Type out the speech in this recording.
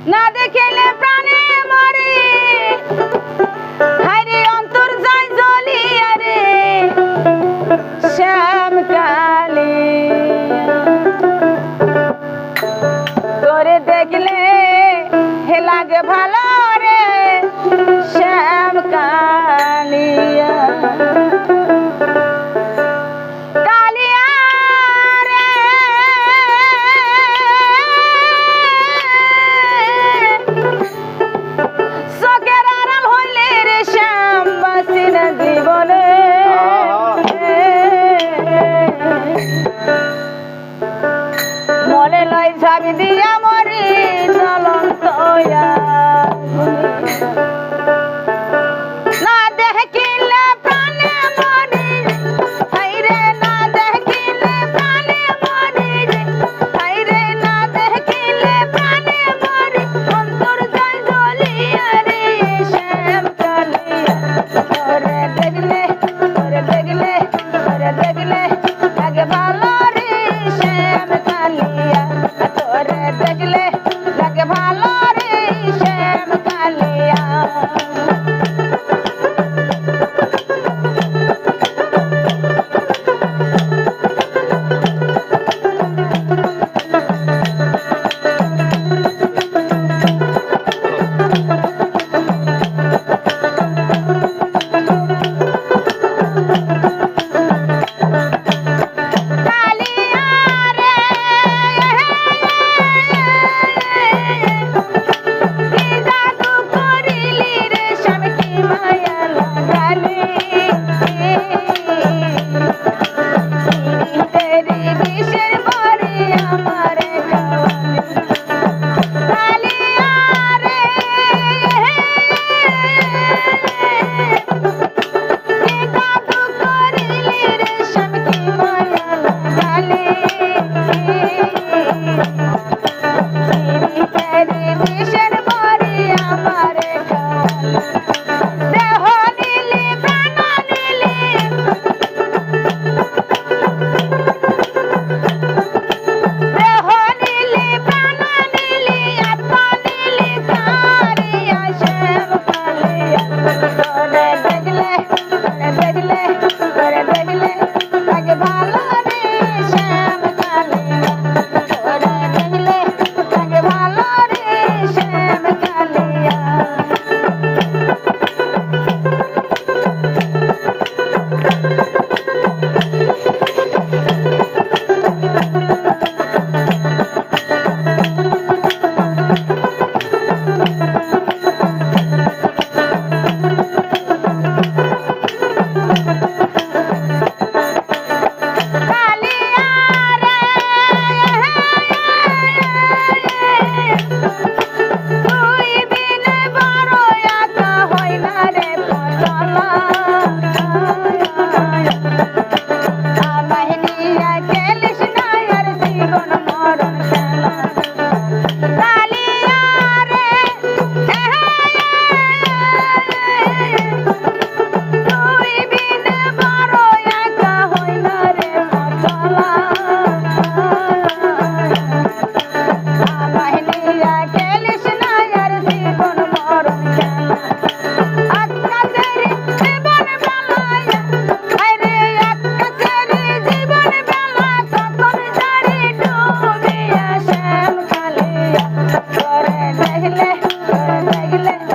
না দেখিলে প্রাণে মরে হায়রে অন্তর যায় জ্বলিয়া রে শ্যাম কালী তোরে দেখলে হে লাগে ভালো রে শ্যাম কালিয়া মনে লয় ঝাড়ি দিয়া মরি জ্বলন্ত না দেখিলে প্রাণে মরি হায়রে না দেখিলে প্রাণে মরি হায়রে না দেখিলে প্রাণে মরি অন্তর যায় জ্বলিয়া রে শ্যাম কালিয়া তোরে দেখলে লাগে ভালো রে শ্যাম কালিয়া তোরে দেখলে লাগে ভালো রে শ্যাম কালিয়া দেখলে